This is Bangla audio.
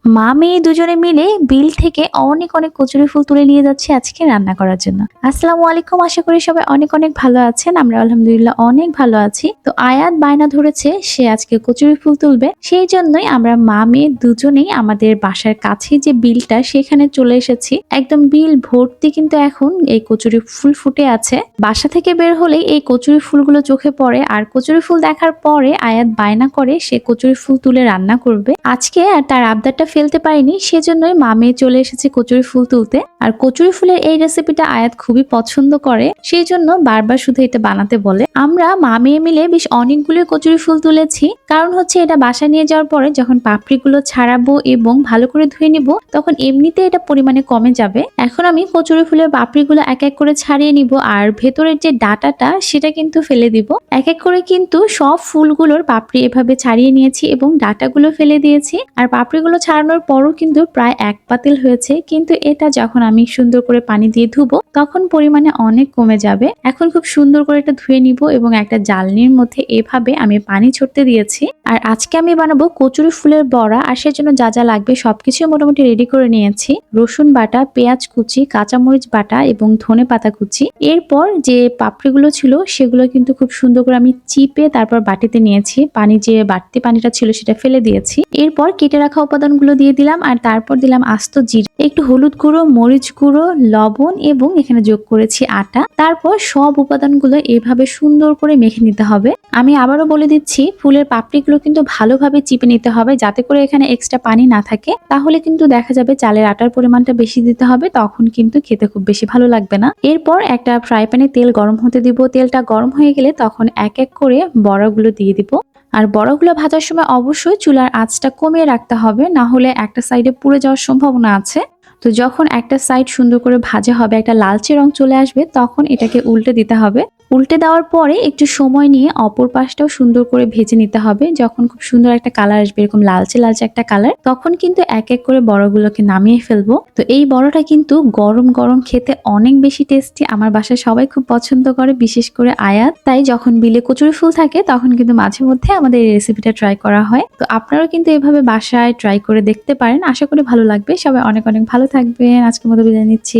মা মেয়ে দুজনে মিলে বিল থেকে অনেক অনেক কচুরি ফুল তুলে নিয়ে যাচ্ছি আজকে রান্না করার জন্য। আসসালামু আলাইকুম, আশা করি সবাই অনেক অনেক ভালো আছেন। আমরা আলহামদুলিল্লাহ অনেক ভালো আছি। তো আয়াত বায়না ধরেছে সে আজকে কচুরি ফুল তুলবে, সেই জন্যই আমরা মা মেয়ে দুজনেই আমাদের বাসার কাছে যে বিলটা সেখানে চলে এসেছি। একদম বিল ভর্তি কিন্তু এখন এই কচুরি ফুল ফুটে আছে। বাসা থেকে বের হলেই এই কচুরি ফুলগুলো চোখে পড়ে, আর কচুরি ফুল দেখার পরে আয়াত বায়না করে সে কচুরি ফুল তুলে রান্না করবে আজকে। আর তার আবদারটা ফেলতে পারিনি, সেজন্যই মা মেয়ে চলে এসেছে কচুরি ফুল তুলতে। আর কচুরি ফুলের এই রেসিপিটা আয়াত খুবই পছন্দ করে, সেই জন্য বারবার শুধু এটা বানাতে বলে। আমরা মা মেয়ে মিলে বেশ অনেকগুলো কচুরি ফুল তুলেছি, কারণ হচ্ছে এটা বাসা নিয়ে যাওয়ার পরে যখন পাপড়িগুলো ছাড়াবো এবং ভালো করে ধুয়ে নিব তখন এমনিতে এটা পরিমাণে কমে যাবে। এখন আমি কচুরি ফুলের পাপড়িগুলো এক এক করে ছাড়িয়ে নিব, আর ভেতরের যে ডাটাটা সেটা কিন্তু ফেলে দিব। এক এক করে কিন্তু সব ফুলগুলোর পাপড়ি এভাবে ছাড়িয়ে নিয়েছি এবং ডাটাগুলো ফেলে দিয়েছি। আর পাপড়িগুলো ছাড়ানোর পরও কিন্তু প্রায় এক পাতিল হয়েছে, কিন্তু এটা যখন আমি সুন্দর করে পানি দিয়ে ধুবো তখন পরিমাণে অনেক কমে যাবে। এখন খুব সুন্দর করে এটা ধুয়ে নিব এবং একটা জালনির মধ্যে এভাবে আমি পানি ছড়তে দিয়েছি। আর আজকে আমি বানাবো কচুরি ফুলের বড়া, আর সেজন্য যা যা লাগবে সবকিছু মোটামুটি রেডি করে নিয়েছি। রসুন বাটা, পেঁয়াজ কুচি, কাঁচামরিচ বাটা এবং ধনে পাতা কুচি। এরপর যে পাপড়িগুলো ছিল সেগুলো কিন্তু খুব সুন্দর করে আমি চিপে তারপর বাটিতে নিয়েছি। পানি যে বাড়তি পানিটা ছিল সেটা ফেলে দিয়েছি। এরপর কেটে রাখা উপাদানগুলো দিয়ে দিলাম, আর তারপর দিলাম আস্ত জিরা, একটু হলুদ গুঁড়ো, মরিচ গুঁড়ো, লবণ এবং এখানে যোগ করেছি আটা। তারপর সব উপাদানগুলো এভাবে সুন্দর করে মেখে নিতে হবে। আমি আবারও বলে দিচ্ছি, ফুলের পাপড়িগুলো কিন্তু ভালোভাবে চিপে নিতে হবে যাতে করে এখানে এক্সট্রা পানি না থাকে, তাহলে কিন্তু দেখা যাবে চালের আটার পরিমাণটা বেশি দিতে হবে, তখন কিন্তু খেতে খুব বেশি ভালো লাগবে না। এরপর একটা ফ্রাই প্যানে তেল গরম হতে দিব। তেলটা গরম হয়ে গেলে তখন এক এক করে বড়াগুলো দিয়ে দিব। আর বড়াগুলো ভাজার সময় অবশ্যই চুলার আঁচটা কমিয়ে রাখতে হবে, না হলে একটা সাইডে পুড়ে যাওয়ার সম্ভাবনা আছে। তো যখন একটা সাইড সুন্দর করে ভাজা হবে, একটা লালচে রং চলে আসবে, তখন এটাকে উল্টে দিতে হবে। উল্টে দেওয়ার পরে একটু সময় নিয়ে অপর পাশটাও সুন্দর করে ভেজে নিতে হবে। যখন খুব সুন্দর একটা কালার আসবে, এরকম লালচে লালচে একটা কালার, তখন কিন্তু এক এক করে বড়াগুলোকে নামিয়ে ফেলবো। তো এই বড়াটা কিন্তু গরম গরম খেতে অনেক বেশি টেস্টি। আমার বাসায় সবাই খুব পছন্দ করে, বিশেষ করে আয়াত। তাই যখন বিলে কচুরি ফুল থাকে তখন কিন্তু মাঝে মধ্যে আমাদের এই রেসিপিটা ট্রাই করা হয়। তো আপনারাও কিন্তু এভাবে বাসায় ট্রাই করে দেখতে পারেন, আশা করি ভালো লাগবে। সবাই অনেক অনেক ভালো থাকবেন। আজকের মতো বিদায় নিচ্ছি।